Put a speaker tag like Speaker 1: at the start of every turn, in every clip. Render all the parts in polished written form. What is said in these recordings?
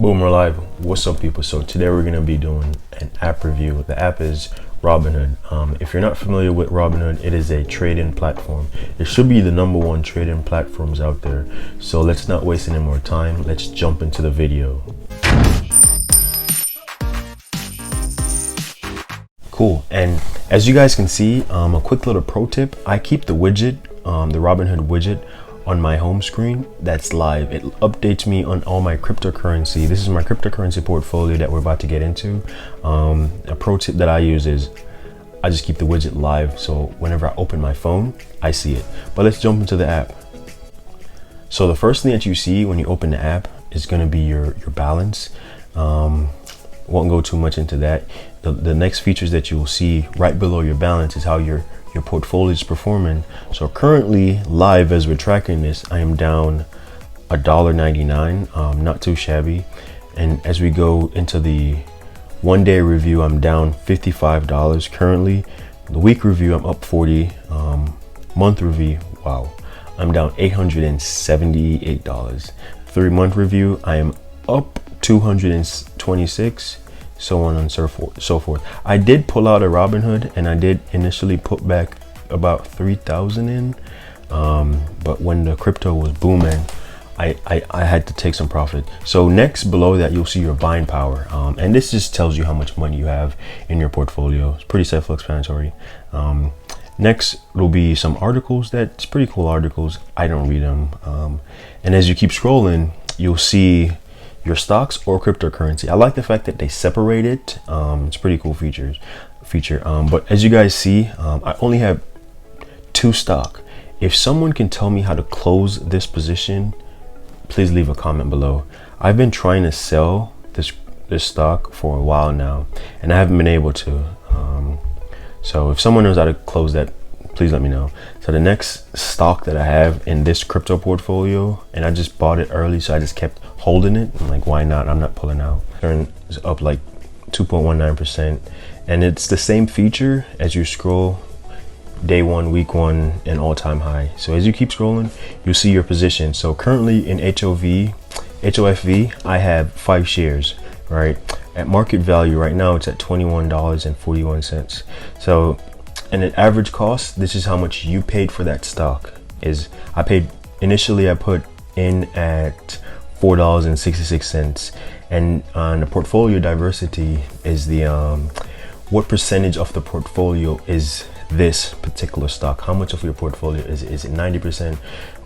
Speaker 1: Boom, reliable. What's up, people? So today we're going to be doing an app review. The app is Robinhood. If you're not familiar with Robinhood, it is a trading platform. It should be the #1 trading platforms out there. So let's not waste any more time. Let's jump into the video. Cool. And as you guys can see, a quick little pro tip: I keep the widget, the Robinhood widget, on my home screen that's live. It updates me on all my cryptocurrency. This is my cryptocurrency portfolio that we're about to get into. A pro tip that I use is I just keep the widget live, so whenever I open my phone, I see it. But let's jump into the app. So the first thing that you see when you open the app is going to be your balance. Won't go too much into that. The next features that you will see right below your balance is how your portfolio is performing. So currently, live as we're tracking this, I am down $1.99, not too shabby. And as we go into the 1-day review, I'm down $55 currently. The week review, I'm up 40. Month review, wow, I'm down $878. 3-month review, I am up 226, so on and so forth. I did pull out a Robinhood, and I did initially put back about 3,000 in, but when the crypto was booming, I had to take some profit. So next, below that, you'll see your buying power, and this just tells you how much money you have in your portfolio. It's pretty self-explanatory. Next will be some articles. That's pretty cool articles. I don't read them, and as you keep scrolling, you'll see your stocks or cryptocurrency. I like the fact that they separate it. It's pretty cool feature. But as you guys see, I only have 2 stock. If someone can tell me how to close this position, please leave a comment below. I've been trying to sell this stock for a while now, and I haven't been able to. So if someone knows how to close that, please let me know. So the next stock that I have in this crypto portfolio, and I just bought it early, so I just kept holding it. I'm like, why not? I'm not pulling out. It's up like 2.19%, and it's the same feature as you scroll. Day 1, week 1, and all-time high. So as you keep scrolling, you'll see your position. So currently in HOFV, I have 5 shares, right? At market value right now, it's at $21.41. So, and at average cost, this is how much you paid for that stock. Initially I put in at $4.66, and on the portfolio diversity is the what percentage of the portfolio is this particular stock. How much of your portfolio is it 90%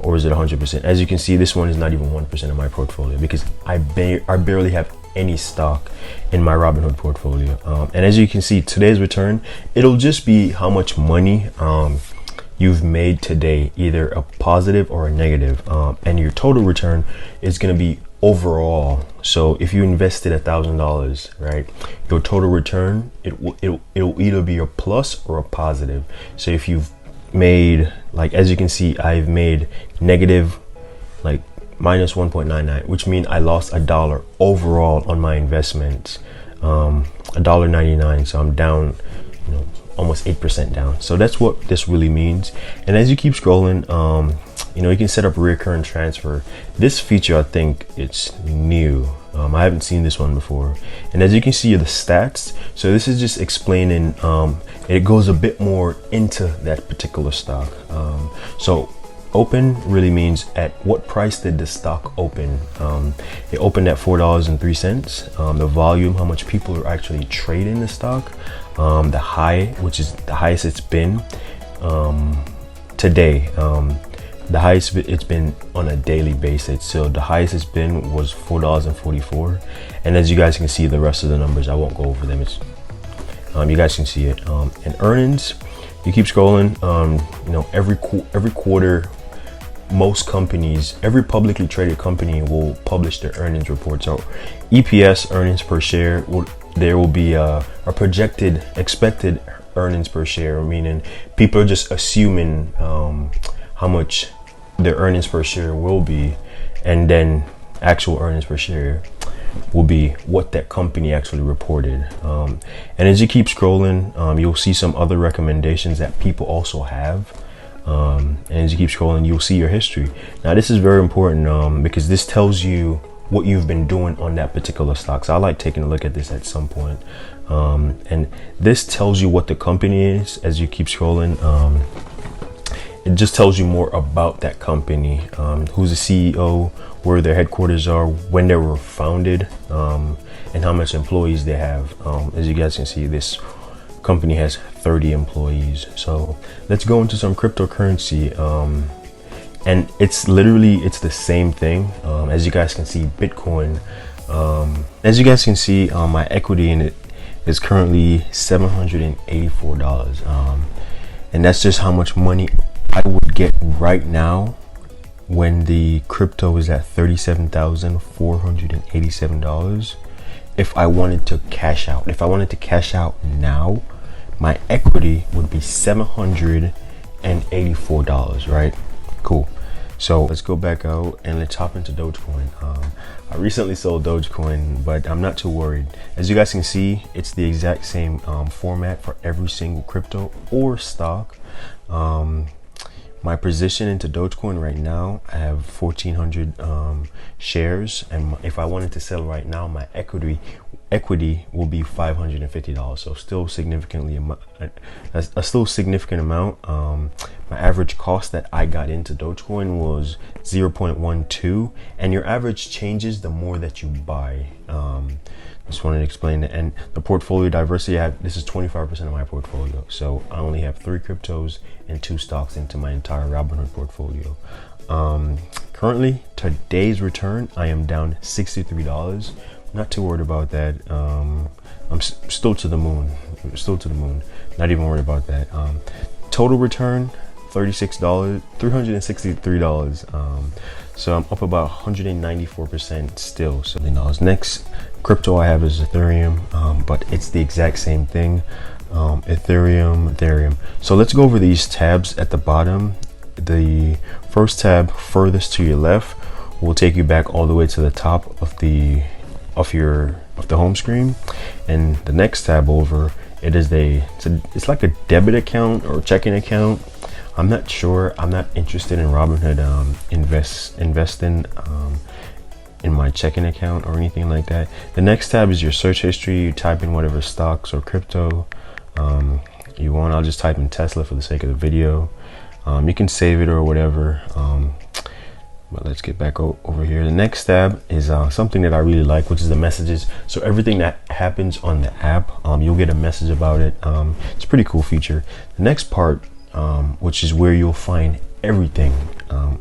Speaker 1: or is it 100%? As you can see, this one is not even 1% of my portfolio, because I barely have any stock in my Robinhood portfolio. And as you can see, today's return, it'll just be how much money you've made today, either a positive or a negative, and your total return is going to be overall. So if you invested $1,000, right, your total return, it'll either be a plus or a positive. So if you've made, like, as you can see, I've made negative, like, minus 1.99, which means I lost $1 overall on my investments, $1.99. So I'm down, almost 8% down. So that's what this really means. And as you keep scrolling, you can set up recurrent transfer. This feature, I think it's new. I haven't seen this one before. And as you can see, the stats. So this is just explaining, it goes a bit more into that particular stock. So open really means at what price did the stock open. It opened at $4.03. The volume, how much people are actually trading the stock. The high, which is the highest it's been today. The highest it's been on a daily basis. So the highest it's been was $4.44. And as you guys can see, the rest of the numbers, I won't go over them. It's you guys can see it. And earnings, you keep scrolling. Every quarter, most companies, every publicly traded company will publish their earnings report. So EPS, earnings per share, there will be a projected expected earnings per share, meaning people are just assuming how much their earnings per share will be, and then actual earnings per share will be what that company actually reported. And as you keep scrolling, you'll see some other recommendations that people also have. And as you keep scrolling, you'll see your history. Now this is very important because this tells you what you've been doing on that particular stock. So I like taking a look at this at some point. And this tells you what the company is as you keep scrolling. It just tells you more about that company, who's the CEO, where their headquarters are, when they were founded, and how much employees they have. As you guys can see, this company has 30 employees. So let's go into some cryptocurrency. And it's the same thing. As you guys can see, Bitcoin, as you guys can see, my equity in it is currently $784. And that's just how much money I would get right now when the crypto is at $37,487. If I wanted to cash out, now, my equity would be $784, right? Cool. So let's go back out and let's hop into Dogecoin. I recently sold Dogecoin, but I'm not too worried. As you guys can see, it's the exact same format for every single crypto or stock. My position into Dogecoin right now, I have 1,400 shares, and if I wanted to sell right now, my equity will be $550. So still a significant amount. My average cost that I got into Dogecoin was 0.12, and your average changes the more that you buy. Just wanted to explain that. And the portfolio diversity, this is 25% of my portfolio. So I only have 3 cryptos and 2 stocks into my entire Robinhood portfolio. Currently, today's return, I am down $63. Not too worried about that. I'm still to the moon. Not even worried about that. Total return, $363. So I'm up about 194% still. So next crypto I have is Ethereum, but it's the exact same thing. Ethereum. So let's go over these tabs at the bottom. The first tab furthest to your left will take you back all the way to the top of the home screen, and the next tab over, it's like a debit account or checking account. I'm not sure. I'm not interested in Robinhood investing in my checking account or anything like that. The next tab is your search history. You type in whatever stocks or crypto you want. I'll just type in Tesla for the sake of the video. You can save it or whatever. But let's get back over here. The next tab is something that I really like, which is the messages. So everything that happens on the app, you'll get a message about it. It's a pretty cool feature. The next part, which is where you'll find everything.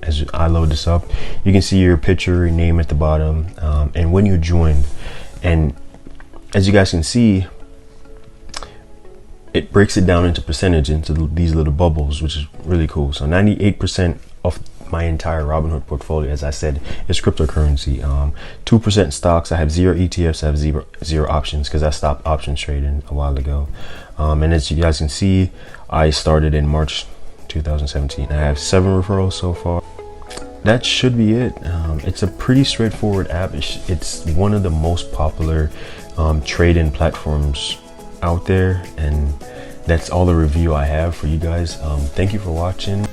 Speaker 1: As I load this up, you can see your picture, your name at the bottom, and when you joined. And as you guys can see, it breaks it down into percentage, into these little bubbles, which is really cool. So 98% of my entire Robinhood portfolio, as I said, is cryptocurrency. 2% stocks. I have 0 ETFs. I have zero options because I stopped options trading a while ago. And as you guys can see, I started in March 2017. I have 7 referrals so far. That should be it. It's a pretty straightforward app. It's one of the most popular trading platforms out there, and that's all the review I have for you guys. Thank you for watching.